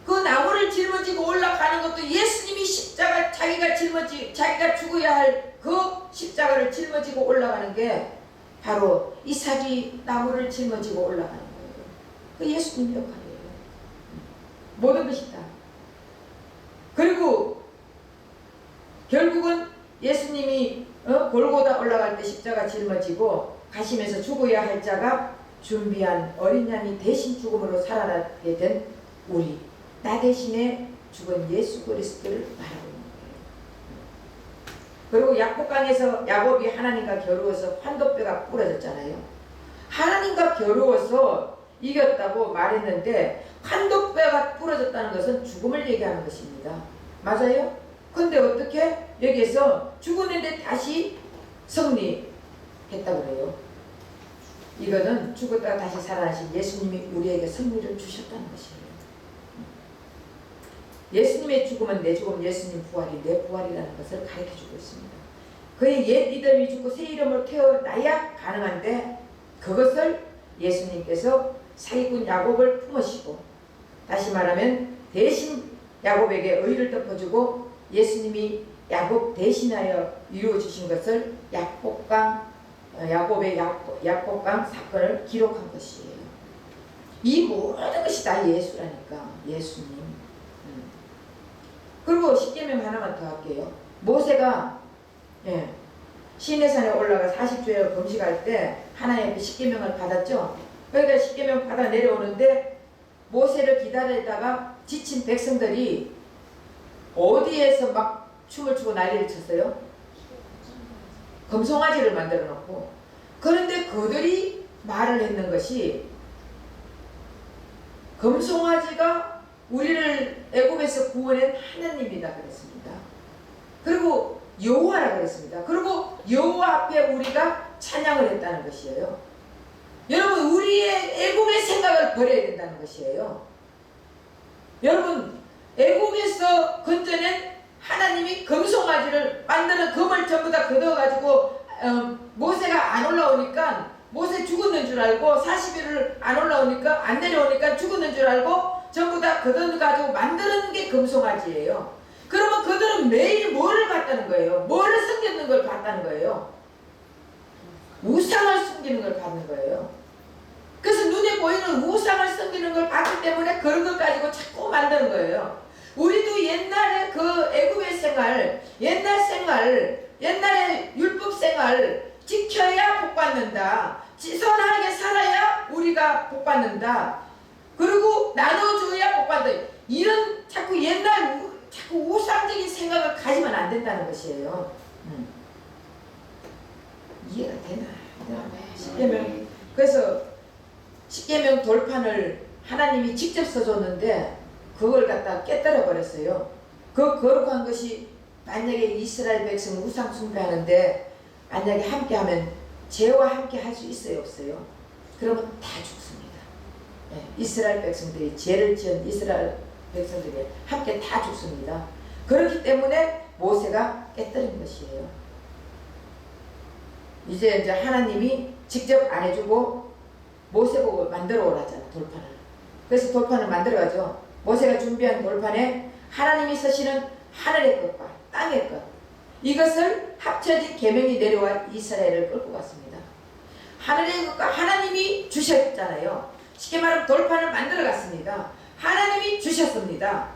그 나무를 짊어지고 올라가는 것도 예수님이 십자가 자기가 죽어야 할 그 십자가를 짊어지고 올라가는 게 바로 이삭이 나무를 짊어지고 올라가는 거예요. 그 예수님 역할이에요. 모든 것이 다. 그리고 결국은 예수님이 골고다 올라갈 때 십자가 짊어지고 가시면서 죽어야 할 자가 준비한 어린 양이 대신 죽음으로 살아나게 된 우리, 나 대신에 죽은 예수 그리스도를 말하고 있는 그리고 약복강에서 야곱이 하나님과 겨루어서 환도뼈가 부러졌잖아요. 하나님과 겨루어서 이겼다고 말했는데 환도뼈가 부러졌다는 것은 죽음을 얘기하는 것입니다. 맞아요? 근데 어떻게 여기에서 죽었는데 다시 승리했다고 그래요. 이거는 죽었다가 다시 살아나신 예수님이 우리에게 승리를 주셨다는 것이에요. 예수님의 죽음은 내 죽음, 예수님 부활이 내 부활이라는 것을 가르쳐주고 있습니다. 그의 옛 이름이 죽고 새 이름으로 태어나야 가능한데 그것을 예수님께서 사기꾼 야곱을 품으시고, 다시 말하면 대신 야곱에게 의를 덮어주고 예수님이 야곱 대신하여 이루어주신 것을 야곱의 약복강 사건을 기록한 것이에요. 이 모든 것이 다 예수라니까. 예수님. 그리고 십계명 하나만 더 할게요. 모세가 시내산에 올라가 40주에 금식할 때 하나님 앞에 십계명을 받았죠. 그러니까 십계명 받아 내려오는데 모세를 기다리다가 지친 백성들이 어디에서 막 춤을 추고 난리를 쳤어요? 금송아지를 만들어 놓고. 그런데 그들이 말을 했는 것이 금송아지가 우리를 애굽에서 구원한 하나님이다 그랬습니다. 그리고 여호와라 그랬습니다. 그리고 여호와 앞에 우리가 찬양을 했다는 것이에요. 여러분, 우리의 애굽의 생각을 버려야 된다는 것이에요. 여러분, 애굽에서 건져낸 하나님이 금송아지를 만드는 금을 전부 다 걷어가지고 모세가 안 올라오니까 모세 죽었는 줄 알고 40일을 안 올라오니까 안 내려오니까 죽었는 줄 알고 전부 다 걷어가지고 만드는 게 금송아지예요. 그러면 그들은 매일 뭐를 봤다는 거예요? 뭐를 숨기는 걸 봤다는 거예요? 우상을 숨기는 걸 봤는 거예요. 그래서 눈에 보이는 우상을 숨기는 걸 봤기 때문에 그런 걸 가지고 자꾸 만드는 거예요. 우리도 옛날에 그 애굽의 생활, 옛날에 율법 생활 지켜야 복받는다. 선하게 살아야 우리가 복받는다. 그리고 나눠줘야 복받는다. 이런 자꾸 우상적인 생각을 가지면 안 된다는 것이에요. 이해가 되나? 십계명. 그래서 십계명 돌판을 하나님이 직접 써줬는데 그걸 갖다 깨뜨려 버렸어요. 그 거룩한 것이 만약에 이스라엘 백성 우상 숭배하는데 만약에 함께하면 죄와 함께 할 수 있어요, 없어요? 그러면 다 죽습니다. 이스라엘 백성들이 죄를 지은 이스라엘 백성들이 함께 다 죽습니다. 그렇기 때문에 모세가 깨뜨린 것이에요. 이제 하나님이 직접 안 해주고 모세 보고 만들어 오라잖아, 돌판을. 그래서 돌판을 만들어가죠. 모세가 준비한 돌판에 하나님이 쓰시는 하늘의 것과 땅의 것, 이것을 합쳐진 계명이 내려와 이스라엘을 끌고 갔습니다. 하늘의 것과 하나님이 주셨잖아요. 쉽게 말하면 돌판을 만들어 갔습니다. 하나님이 주셨습니다.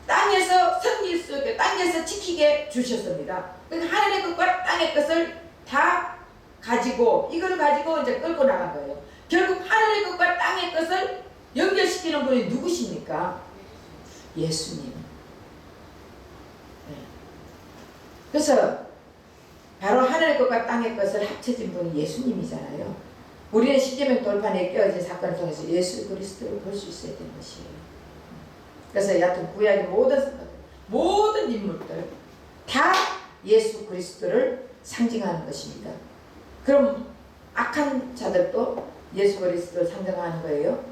땅에서 섬길 수 있게, 땅에서 지키게 주셨습니다. 그러니까 하늘의 것과 땅의 것을 다 가지고 이걸 가지고 이제 끌고 나간 거예요. 결국 하늘의 것과 땅의 것을 연결시키는 분이 누구십니까? 예수님. 그래서 바로 하늘의 것과 땅의 것을 합쳐진 분이 예수님이잖아요. 우리는 십계명 돌판에 껴진 사건을 통해서 예수 그리스도를 볼 수 있어야 되는 것이에요. 그래서 여하튼 구약의 모든 인물들 다 예수 그리스도를 상징하는 것입니다. 그럼 악한 자들도 예수 그리스도를 상징하는 거예요.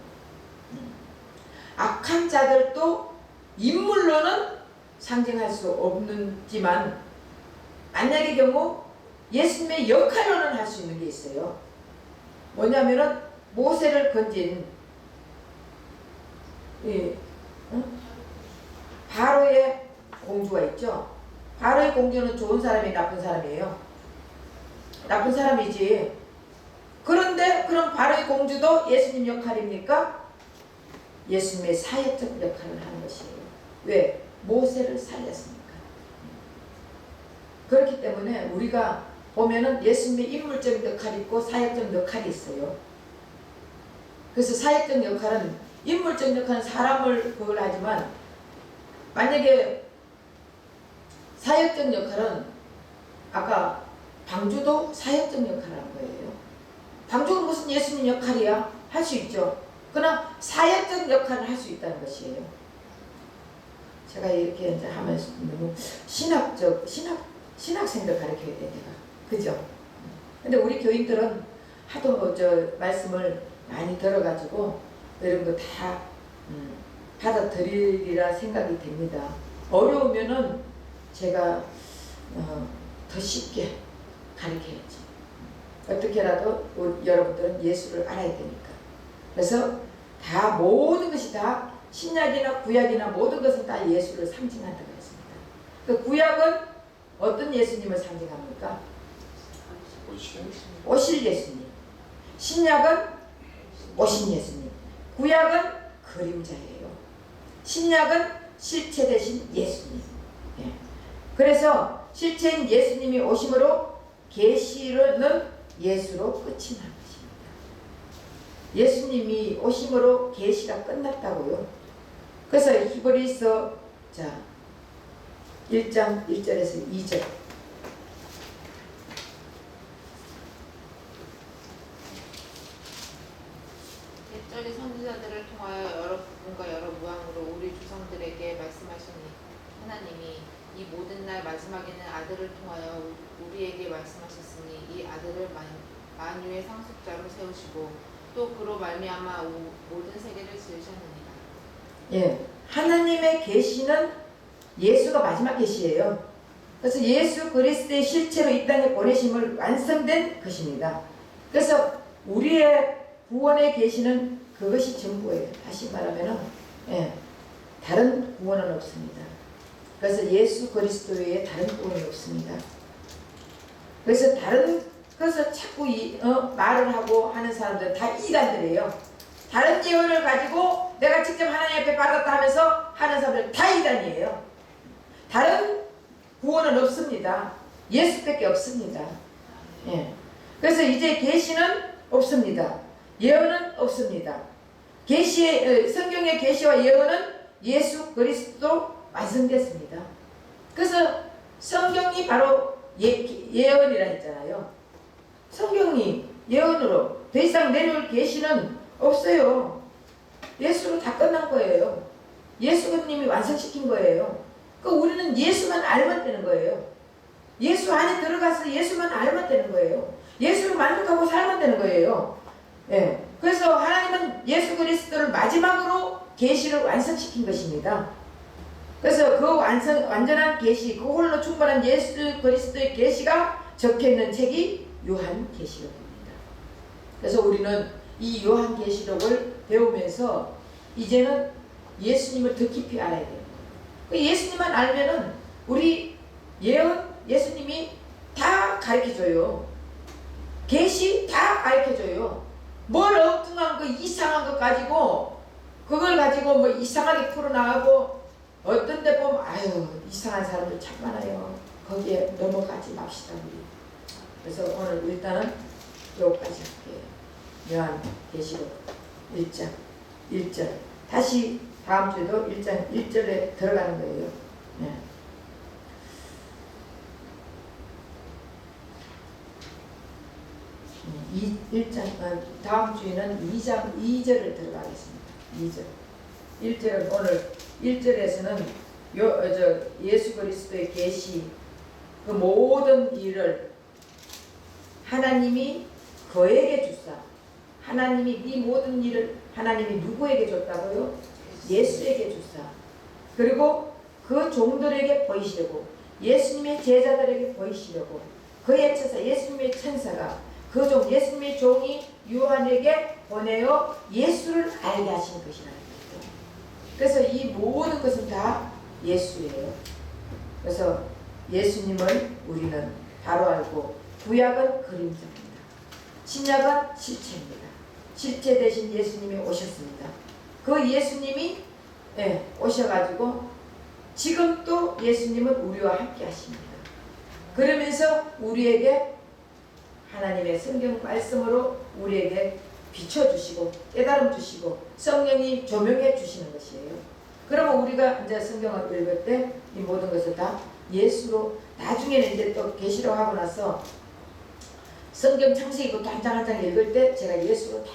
악한 자들도 인물로는 상징할 수 없지만 만약의 경우 예수님의 역할로는 할 수 있는 게 있어요. 뭐냐면은 모세를 건진 바로의 공주가 있죠. 바로의 공주는 좋은 사람이 나쁜 사람이에요? 나쁜 사람이지. 그런데 그럼 바로의 공주도 예수님 역할입니까? 예수님의 사역적 역할을 하는 것이에요. 왜? 모세를 살렸으니까. 그렇기 때문에 우리가 보면은 예수님의 인물적 역할이 있고 사역적 역할이 있어요. 그래서 사역적 역할은, 인물적 역할은 사람을 그걸 하지만 만약에 사역적 역할은 아까 방주도 사역적 역할을 한 거예요. 방주가 무슨 예수님 역할이야? 할 수 있죠. 그러나 사역적 역할을 할 수 있다는 것이에요. 제가 이렇게 이제 하면서 너무 신학생들 가르쳐야 돼, 내가. 그죠? 근데 우리 교인들은 하도 말씀을 많이 들어가지고 이런 거 다 받아들이리라 생각이 됩니다. 어려우면은 제가 더 쉽게 가르쳐야지. 어떻게라도 여러분들은 예수를 알아야 되니까. 그래서 다 모든 것이 다 신약이나 구약이나 모든 것은 다 예수를 상징한다고 했습니다. 그 구약은 어떤 예수님을 상징합니까? 오실 예수님. 신약은 오신 예수님. 구약은 그림자예요. 신약은 실체 대신 예수님. 예. 그래서 실체인 예수님이 오심으로 계시는 예수로 끝이 난 것입니다. 예수님이 오심으로 계시가 끝났다고요. 그래서 히브리서 1장 1절에서 2절. 옛절의 선지자들을 통하여 여러 부분과 여러 무항으로 우리 조상들에게 말씀하시니 하나님이 이 모든 날 마지막에는 아들을 통하여 우리에게 말씀하셨으니 이 아들을 만유의 상속자로 세우시고 또 그로 말미암아 모든 세계를 지으셨느니라. 예, 하나님의 계시는 예수가 마지막 계시예요. 그래서 예수 그리스도의 실체로 이 땅에 보내심을 완성된 것입니다. 그래서 우리의 구원의 계시는 그것이 전부예요. 다시 말하면은 다른 구원은 없습니다. 그래서 예수 그리스도 외에 다른 구원이 없습니다. 그래서 그래서 자꾸 말을 하고 하는 사람들은 다 이단들이에요. 다른 예언을 가지고 내가 직접 하나님 앞에 받았다 하면서 하는 사람들 다 이단이에요. 다른 구원은 없습니다. 예수밖에 없습니다. 예. 그래서 이제 계시는 없습니다. 예언은 없습니다. 성경의 계시와 예언은 예수 그리스도 완성됐습니다. 그래서 성경이 바로 예언이라 했잖아요. 성경이 예언으로 더 이상 내려올 계시는 없어요. 예수로 다 끝난 거예요. 예수님이 완성시킨 거예요. 우리는 예수만 알면 되는 거예요. 예수 안에 들어가서 예수만 알면 되는 거예요. 예수를 만족하고 살면 되는 거예요. 예. 그래서 하나님은 예수 그리스도를 마지막으로 계시를 완성시킨 것입니다. 그래서 그 완전한 계시, 그 홀로 충만한 예수 그리스도의 계시가 적혀있는 책이 요한계시록입니다. 그래서 우리는 이 요한계시록을 배우면서 이제는 예수님을 더 깊이 알아야 돼요. 예수님만 알면은 우리 예수님이 다 가르쳐줘요. 계시 다 가르쳐줘요. 뭘 엉뚱한 거 이상한 거 가지고 그걸 가지고 뭐 이상하게 풀어나가고 어떤 데 보면 아유 이상한 사람들 참 많아요. 거기에 넘어가지 맙시다 우리. 그래서 오늘 일단은 여기까지 할게요. 요한계시록 1장 1절. 다시 다음 주에도 1장 1절에 들어가는 거예요. 네. 다음 주에는 2장 2절을 들어가겠습니다. 2절. 1절은 오늘 1절에서는 예수 그리스도의 계시 그 모든 일을 하나님이 그에게 주사 하나님이 이 모든 일을 하나님이 누구에게 줬다고요? 예수에게 주사 그리고 그 종들에게 보이시려고 예수님의 제자들에게 보이시려고 그의 천사 예수님의 천사가 그 종 예수님의 종이 요한에게 보내어 예수를 알게 하신 것이라는 거죠. 그래서 이 모든 것은 다 예수예요. 그래서 예수님을 우리는 바로 알고 구약은 그림자입니다. 신약은 실체입니다. 실체 대신 예수님이 오셨습니다. 그 예수님이 오셔가지고 지금 또 예수님은 우리와 함께 하십니다. 그러면서 우리에게 하나님의 성경 말씀으로 우리에게 비춰주시고 깨달음 주시고 성령이 조명해 주시는 것이에요. 그러면 우리가 이제 성경을 읽을 때 이 모든 것을 다 예수로 나중에는 이제 또 계시록 하고 나서 성경 창세기부터 한 장 한 장 읽을 때 제가 예수로 다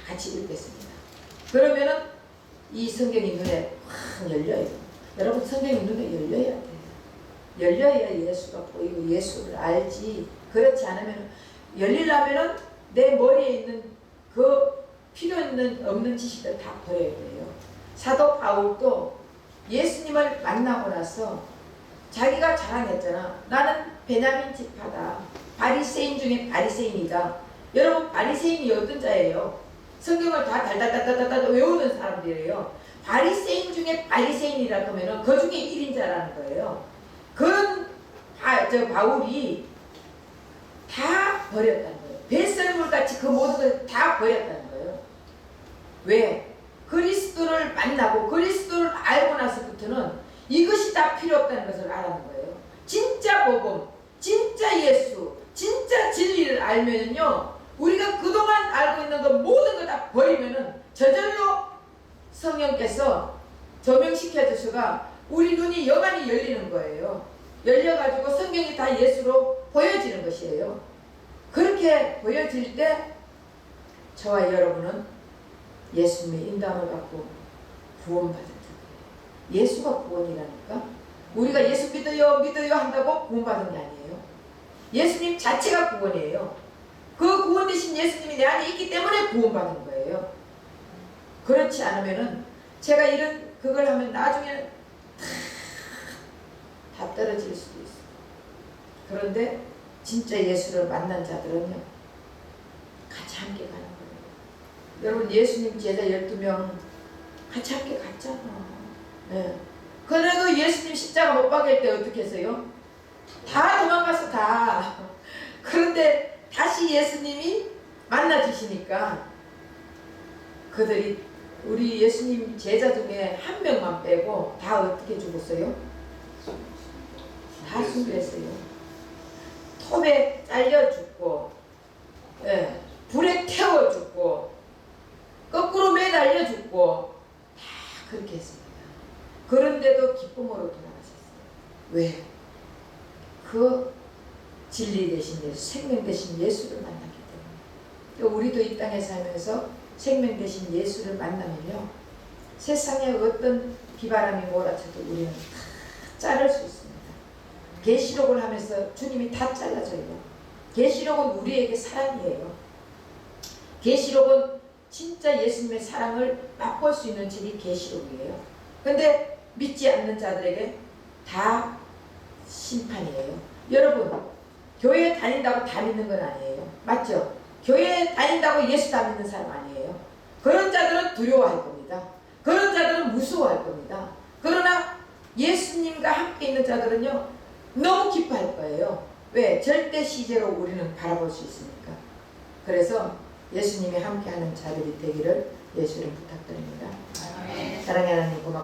같이 읽겠습니다. 그러면은 이 성경이 눈에 확 열려요. 여러분 성경이 눈에 열려야 돼요. 열려야 예수가 보이고 예수를 알지. 그렇지 않으면 열리려면은 내 머리에 있는 그 필요 있는 없는 지식들 다 버려야 돼요. 사도 바울도 예수님을 만나고 나서 자기가 자랑했잖아. 나는 베냐민 지파다. 바리새인 중에 바리새인이다. 여러분 바리새인이 어떤 자예요? 성경을 다 달달달달달 외우는 사람들이에요. 바리새인 중에 바리새인이라고 하면은 그 중에 1인자라는 거예요. 그런 바울이 다 버렸다는 거예요. 뱃설물같이 그 모든 걸 다 버렸다는 거예요. 왜? 그리스도를 만나고 그리스도를 알고 나서부터는 이것이 다 필요 없다는 것을 알았는 거예요. 진짜 복음, 진짜 예수, 진짜 진리를 알면요, 우리가 그동안 알고 있는 것 모든 걸 다 버리면은 저절로 성령께서 조명시켜 주셔가 우리 눈이 영안이 열리는 거예요. 열려가지고 성경이 다 예수로 보여지는 것이에요. 그렇게 보여질 때 저와 여러분은 예수님의 인도함을 받고 구원받을 거예요. 예수가 구원이라니까. 우리가 예수 믿어요 한다고 구원받은 게 아니에요. 예수님 자체가 구원이에요. 그 구원 되신 예수님이 내 안에 있기 때문에 구원받은 거예요. 그렇지 않으면은 제가 이런 그걸 하면 나중에는 다 떨어질 수도 있어요. 그런데 진짜 예수를 만난 자들은요, 같이 함께 가는 거예요. 여러분 예수님 제자 12명 같이 함께 갔잖아. 네. 그래도 예수님 십자가 못 박을 때 어떻게 했어요? 다 도망가서 다. 그런데 다시 예수님이 만나 주시니까 그들이 우리 예수님 제자 중에 한 명만 빼고 다 어떻게 죽었어요? 다 순교했어요. 톱에 잘려 죽고, 예, 불에 태워 죽고, 거꾸로 매달려 죽고, 다 그렇게 했습니다. 그런데도 기쁨으로 돌아가셨어요. 왜? 그 진리 되신 예수, 생명 되신 예수를 만났기 때문에. 우리도 이 땅에 살면서 생명 되신 예수를 만나면요, 세상에 어떤 비바람이 몰아쳐도 우리는 다 자를 수 있습니다. 계시록을 하면서 주님이 다 잘라줘요. 계시록은 우리에게 사랑이에요. 계시록은 진짜 예수님의 사랑을 맛볼 수 있는 책이 계시록이에요. 근데 믿지 않는 자들에게 다 심판이에요. 여러분, 교회 다닌다고 다 믿는 건 아니에요. 맞죠? 교회 다닌다고 예수 다 믿는 사람 아니에요. 그런 자들은 두려워할 겁니다. 그런 자들은 무서워할 겁니다. 그러나 예수님과 함께 있는 자들은요, 너무 기뻐할 거예요. 왜? 절대 시제로 우리는 바라볼 수 있으니까. 그래서 예수님이 함께하는 자들이 되기를 예수를 부탁드립니다. 아멘. 사랑하는 하나님 고맙습니다.